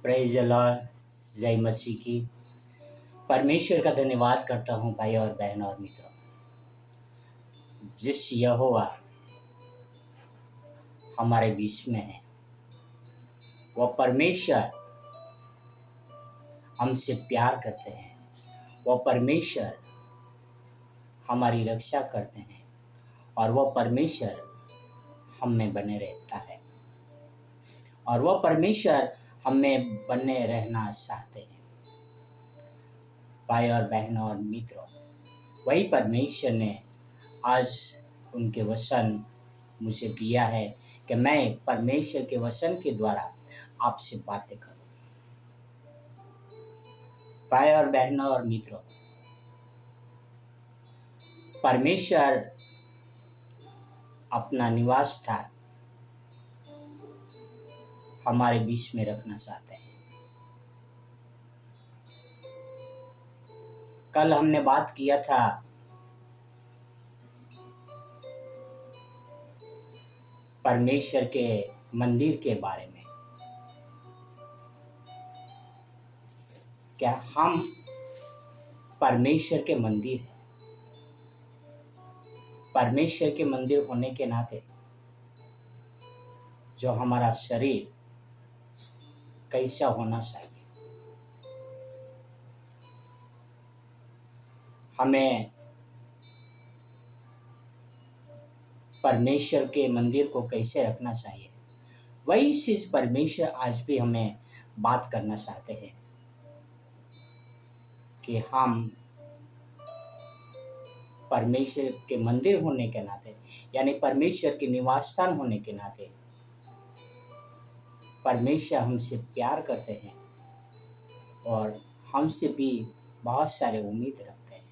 Praise the Lord. जय मसीह की। परमेश्वर का धन्यवाद करता हूँ भाई और बहन और मित्रों। जिस यहोवा हमारे बीच में है वह परमेश्वर हमसे प्यार करते हैं। वह परमेश्वर हमारी रक्षा करते हैं और वह परमेश्वर हम में बने रहता है और वह परमेश्वर हम में बने रहना चाहते हैं। भाई और बहन और मित्रों, वही परमेश्वर ने आज उनके वचन मुझे दिया है कि मैं परमेश्वर के वचन के द्वारा आपसे बातें करूं। भाई और बहनों और मित्रों, परमेश्वर अपना निवास स्थान हमारे बीच में रखना चाहते हैं। कल हमने बात किया था परमेश्वर के मंदिर के बारे में। क्या हम परमेश्वर के मंदिर हैं? परमेश्वर के मंदिर होने के नाते जो हमारा शरीर कैसा होना चाहिए, हमें परमेश्वर के मंदिर को कैसे रखना चाहिए, वही चीज परमेश्वर आज भी हमें बात करना चाहते हैं कि हम परमेश्वर के मंदिर होने के नाते, यानी परमेश्वर के निवास स्थान होने के नाते परमेश्वर हमसे प्यार करते हैं और हमसे भी बहुत सारे उम्मीद रखते हैं।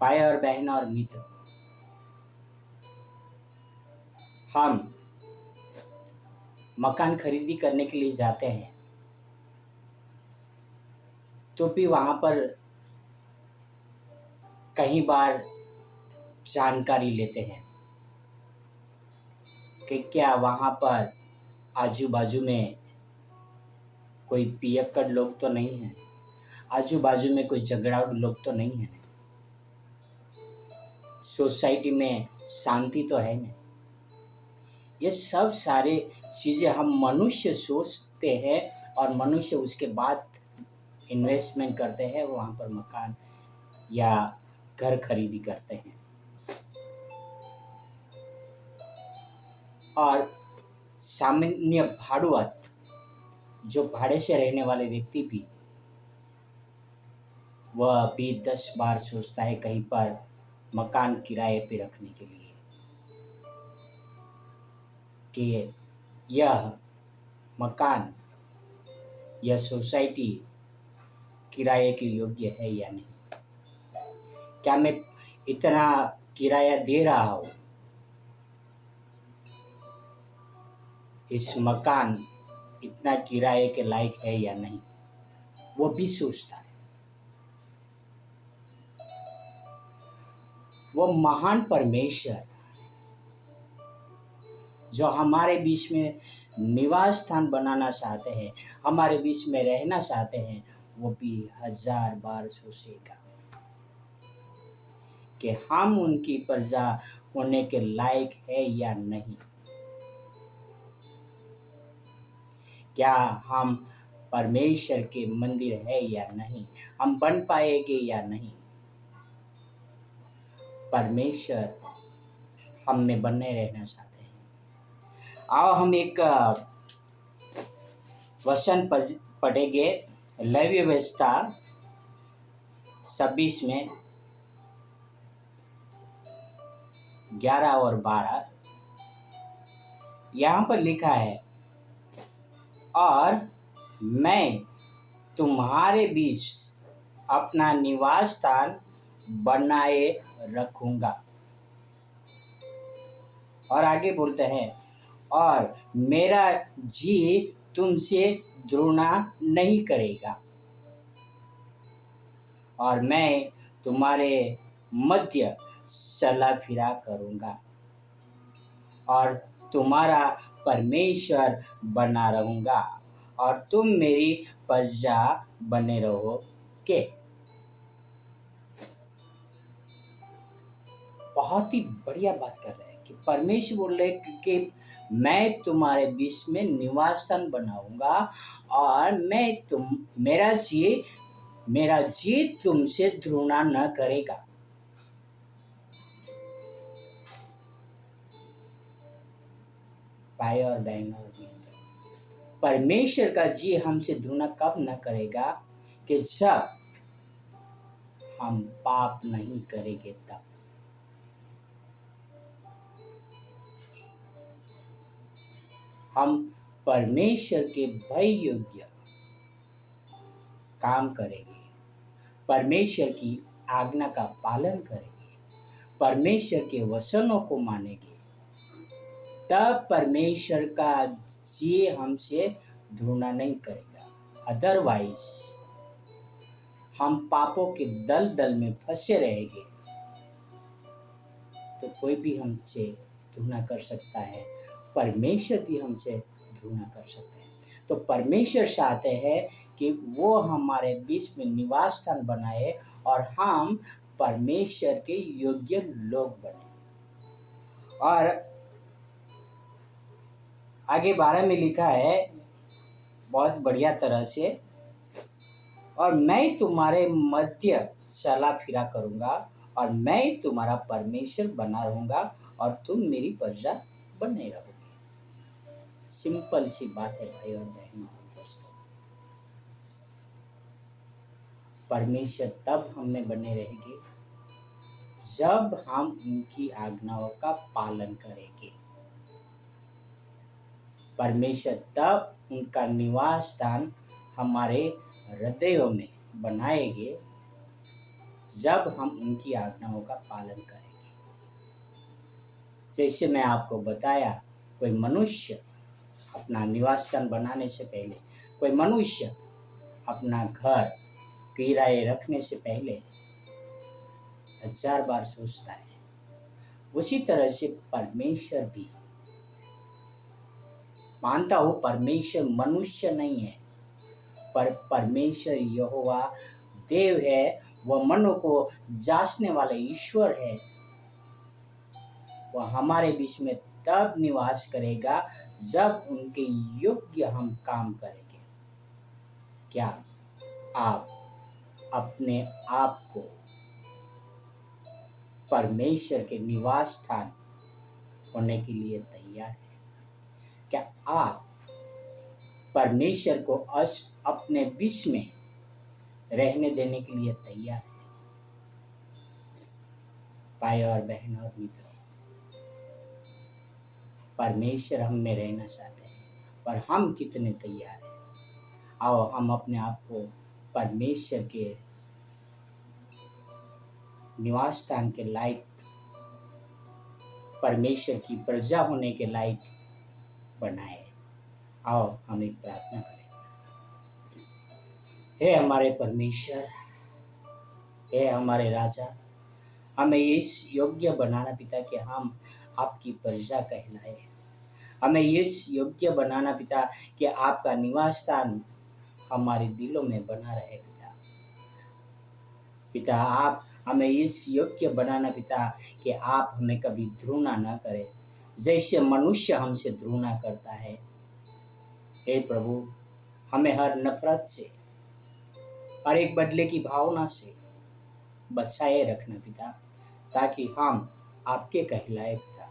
भाई और बहन और मित्र, हम मकान खरीदी करने के लिए जाते हैं तो भी वहाँ पर कई बार जानकारी लेते हैं कि क्या वहाँ पर आजू बाजू में कोई पियक्कड़ लोग तो नहीं हैं, आजू बाजू में कोई झगड़ालू लोग तो नहीं हैं, सोसाइटी में शांति तो है नहीं। ये सब सारे चीज़ें हम मनुष्य सोचते हैं और मनुष्य उसके बाद इन्वेस्टमेंट करते हैं, वहाँ पर मकान या घर खरीदी करते हैं। और सामान्य भाड़ुआत, जो भाड़े से रहने वाले व्यक्ति भी, वह भी 10 बार सोचता है कहीं पर मकान किराए पे रखने के लिए कि यह मकान या सोसाइटी किराए के योग्य है या नहीं। क्या मैं इतना किराया दे रहा हूँ, इस मकान इतना किराए के लायक है या नहीं, वो भी सोचता है। वो महान परमेश्वर जो हमारे बीच में निवास स्थान बनाना चाहते हैं, हमारे बीच में रहना चाहते हैं, वो भी 1000 बार सोचेगा कि हम उनकी प्रजा होने के लायक है या नहीं। क्या हम परमेश्वर के मंदिर है या नहीं, हम बन पाएंगे या नहीं। परमेश्वर हम में बने रहना चाहते हैं। आओ हम एक वचन पढ़ेंगे, लेवी व्यवस्था 26 में 11 और 12। यहाँ पर लिखा है, और मैं तुम्हारे बीच अपना निवास स्थान बनाए रखूंगा। और आगे बोलते हैं, और मेरा जी तुमसे द्रोणा नहीं करेगा, और मैं तुम्हारे मध्य चला फिरा करूंगा, और तुम्हारा परमेश्वर बना रहूँगा और तुम मेरी प्रजा बने रहोगे। बहुत ही बढ़िया बात कर रहे हैं कि परमेश्वर बोल रहे कि मैं तुम्हारे बीच में निवास स्थान बनाऊंगा और मेरा जी तुमसे घृणा न करेगा। भाई और बहन और मित्र, परमेश्वर का जी हमसे घृणा कब न करेगा? कि जब हम पाप नहीं करेंगे तब। हम परमेश्वर के भय योग्य काम करेंगे, परमेश्वर की आज्ञा का पालन करेंगे, परमेश्वर के वचनों को मानेंगे, तब परमेश्वर का जी हमसे घृणा नहीं करेगा। अदरवाइज हम पापों के दलदल में फंसे रहेंगे तो कोई भी हमसे घृणा कर सकता है, परमेश्वर भी हमसे घृणा कर सकते हैं। तो परमेश्वर चाहते हैं कि वो हमारे बीच में निवास स्थान बनाए और हम परमेश्वर के योग्य लोग बने। और आगे 12 में लिखा है बहुत बढ़िया तरह से, और मैं तुम्हारे मध्य चला फिरा करूँगा और मैं तुम्हारा परमेश्वर बना रहूँगा और तुम मेरी प्रजा बने रहोगे। सिंपल सी बात है भाई और बहनों और दोस्तों। परमेश्वर तब हमें बने रहेंगे जब हम उनकी आज्ञाओं का पालन करेंगे। परमेश्वर तब उनका निवास स्थान हमारे हृदयों में बनाएंगे जब हम उनकी आज्ञाओं का पालन करेंगे। जैसे मैं आपको बताया, कोई मनुष्य अपना निवास स्थान बनाने से पहले, कोई मनुष्य अपना घर किराए रखने से पहले 1000 बार सोचता है। उसी तरह से परमेश्वर भी, मानता हूँ परमेश्वर मनुष्य नहीं है, पर परमेश्वर यहोवा देव है, वह मनो को जांचने वाला ईश्वर है। वह हमारे बीच में तब निवास करेगा जब उनके योग्य हम काम करेंगे। क्या आप अपने आप को परमेश्वर के निवास स्थान होने के लिए तैयार हैं? क्या आप परमेश्वर को अपने बीच में रहने देने के लिए तैयार हैं? भाई और बहन और मित्रों, परमेश्वर हम में रहना चाहते हैं, पर हम कितने तैयार हैं? आओ हम अपने आप को परमेश्वर के निवास स्थान के लायक, परमेश्वर की प्रजा होने के लायक बनाए। आओ हम एक प्रार्थना करें। हे हमारे परमेश्वर, हे हमारे राजा, हमें इस योग्य बनाना पिता कि हम आपकी प्रजा कहलाए। हमें इस योग्य बनाना पिता कि आपका निवास स्थान हमारे दिलों में बना रहे पिता। पिता आप हमें इस योग्य बनाना पिता कि आप हमें कभी घृणा न करें जैसे मनुष्य हमसे घृणा करता है। हे प्रभु, हमें हर नफरत से, हर एक बदले की भावना से बचाए रखना पिता, ताकि हम आपके कहलाए पिता।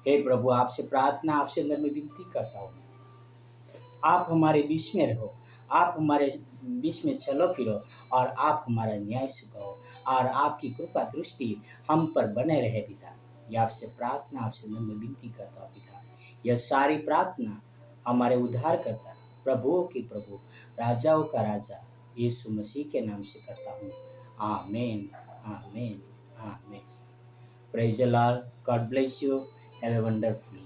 हे प्रभु, आपसे प्रार्थना, आपसे मैं विनती करता हूँ, आप हमारे बीच में रहो, आप हमारे बीच में चलो फिरो और आप हमारा न्याय चुकाओ और आपकी कृपा दृष्टि हम पर बने रहे पिता। यह आपसे प्रार्थना, आपसे मैं विनती करता हूँ पिता। यह सारी प्रार्थना हमारे उद्धारकर्ता, प्रभुओं के प्रभु, राजाओं का राजा यीशु मसीह के नाम से करता हूँ। आमीन, आमीन, आमीन। Praise the Lord, God bless you, have a wonderful